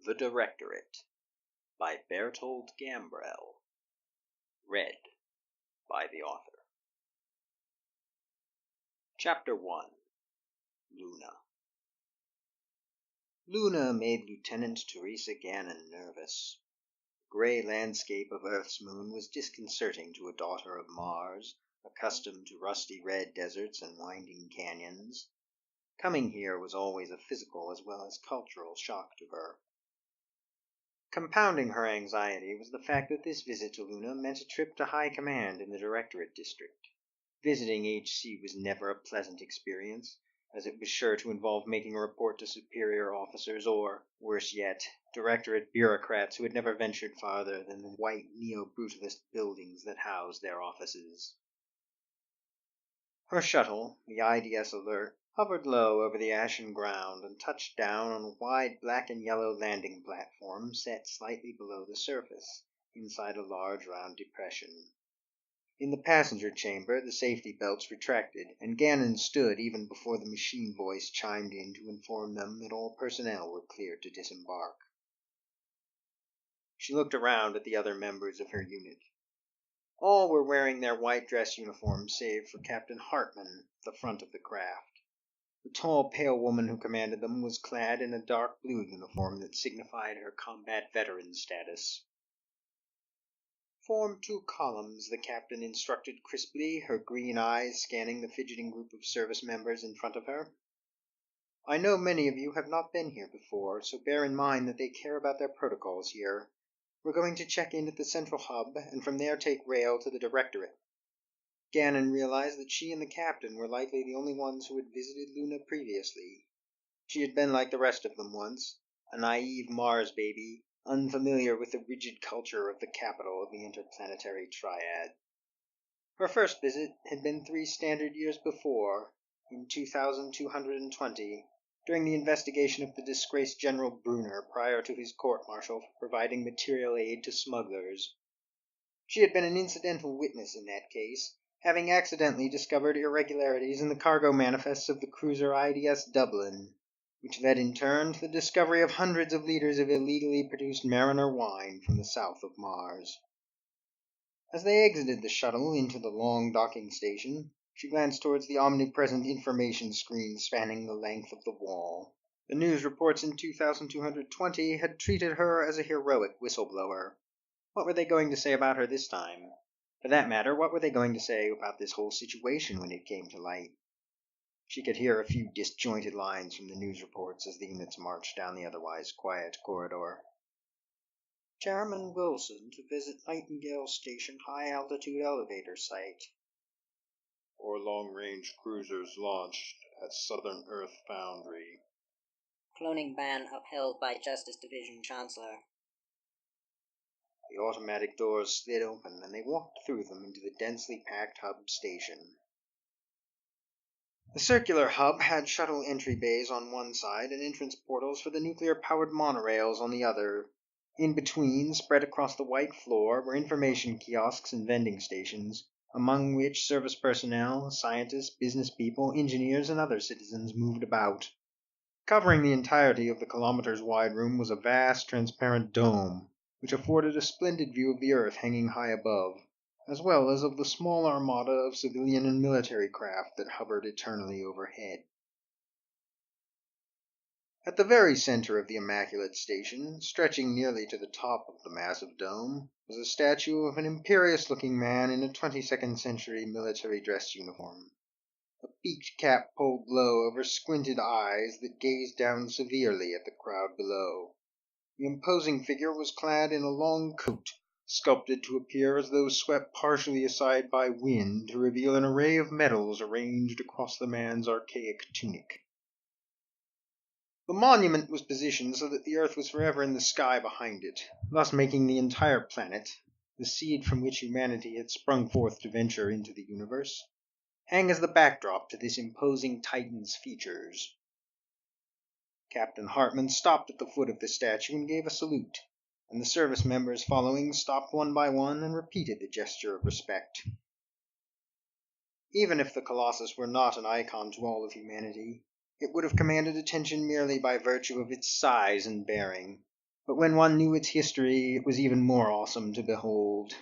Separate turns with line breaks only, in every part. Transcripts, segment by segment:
The Directorate by Bertold Gambrell. Read by the author. Chapter 1. Luna. Luna made Lieutenant Teresa Gannon nervous. The gray landscape of Earth's moon was disconcerting to a daughter of Mars, accustomed to rusty red deserts and winding canyons. Coming here was always a physical as well as cultural shock to her. Compounding her anxiety was the fact that this visit to Luna meant a trip to high command in the Directorate district. Visiting HC was never a pleasant experience, as it was sure to involve making a report to superior officers or, worse yet, Directorate bureaucrats who had never ventured farther than the white neo-brutalist buildings that housed their offices. Her shuttle, the IDS Alert, hovered low over the ashen ground and touched down on a wide black and yellow landing platform set slightly below the surface, inside a large round depression. In the passenger chamber, the safety belts retracted, and Gannon stood even before the machine voice chimed in to inform them that all personnel were cleared to disembark. She looked around at the other members of her unit. All were wearing their white dress uniforms save for Captain Hartman at the front of the craft. The tall, pale woman who commanded them was clad in a dark blue uniform that signified her combat veteran status. "Form 2 columns," the captain instructed crisply, her green eyes scanning the fidgeting group of service members in front of her. "I know many of you have not been here before, so bear in mind that they care about their protocols here. We're going to check in at the central hub, and from there take rail to the Directorate." Gannon realized that she and the captain were likely the only ones who had visited Luna previously. She had been like the rest of them once, a naive Mars baby, unfamiliar with the rigid culture of the capital of the interplanetary triad. Her first visit had been 3 standard years before, in 2220, during the investigation of the disgraced General Brunner prior to his court-martial for providing material aid to smugglers. She had been an incidental witness in that case, having accidentally discovered irregularities in the cargo manifests of the cruiser IDS Dublin, which led in turn to the discovery of hundreds of liters of illegally produced Mariner wine from the south of Mars. As they exited the shuttle into the long docking station, she glanced towards the omnipresent information screen spanning the length of the wall. The news reports in 2220 had treated her as a heroic whistleblower. What were they going to say about her this time? For that matter, what were they going to say about this whole situation when it came to light? She could hear a few disjointed lines from the news reports as the units marched down the otherwise quiet corridor. "Chairman Wilson to visit Nightingale Station high-altitude elevator site."
"Or long-range cruisers launched at Southern Earth Foundry."
"Cloning ban upheld by Justice Division Chancellor."
The automatic doors slid open, and they walked through them into the densely packed hub station. The circular hub had shuttle entry bays on one side and entrance portals for the nuclear-powered monorails on the other. In between, spread across the white floor, were information kiosks and vending stations, among which service personnel, scientists, business people, engineers, and other citizens moved about. Covering the entirety of the kilometers-wide room was a vast, transparent dome, which afforded a splendid view of the Earth hanging high above, as well as of the small armada of civilian and military craft that hovered eternally overhead. At the very center of the immaculate station, stretching nearly to the top of the massive dome, was a statue of an imperious-looking man in a 22nd century military dress uniform. A peaked cap pulled low over squinted eyes that gazed down severely at the crowd below. The imposing figure was clad in a long coat, sculpted to appear as though swept partially aside by wind to reveal an array of medals arranged across the man's archaic tunic. The monument was positioned so that the Earth was forever in the sky behind it, thus making the entire planet, the seed from which humanity had sprung forth to venture into the universe, hang as the backdrop to this imposing Titan's features. Captain Hartman stopped at the foot of the statue and gave a salute, and the service members following stopped one by one and repeated the gesture of respect. Even if the Colossus were not an icon to all of humanity, it would have commanded attention merely by virtue of its size and bearing. but when one knew its history, it was even more awesome to behold.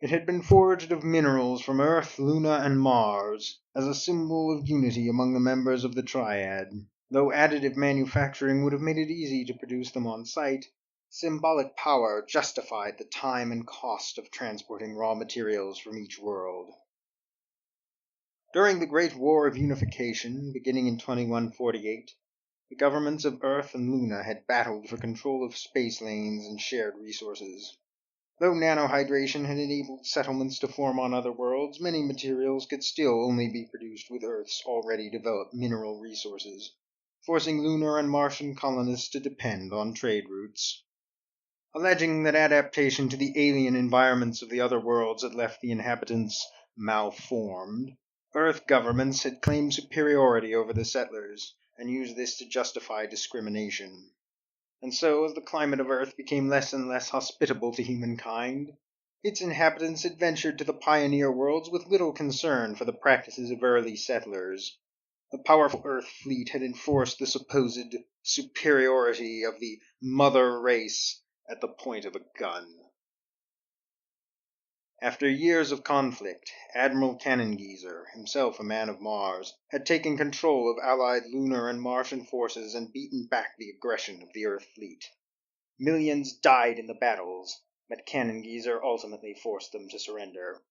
It had been forged of minerals from Earth, Luna, and Mars, as a symbol of unity among the members of the Triad. Though additive manufacturing would have made it easy to produce them on site, symbolic power justified the time and cost of transporting raw materials from each world. During the Great War of Unification, beginning in 2148, the governments of Earth and Luna had battled for control of space lanes and shared resources. Though nanohydration had enabled settlements to form on other worlds, many materials could still only be produced with Earth's already developed mineral resources, forcing lunar and Martian colonists to depend on trade routes. Alleging that adaptation to the alien environments of the other worlds had left the inhabitants malformed, Earth governments had claimed superiority over the settlers, and used this to justify discrimination. And so, as the climate of Earth became less and less hospitable to humankind, its inhabitants had ventured to the pioneer worlds with little concern for the practices of early settlers. The powerful Earth fleet had enforced the supposed superiority of the mother race at the point of a gun. After years of conflict, Admiral Cannongieser, himself a man of Mars, had taken control of allied lunar and Martian forces and beaten back the aggression of the Earth fleet. Millions died in the battles, but Cannongieser ultimately forced them to surrender.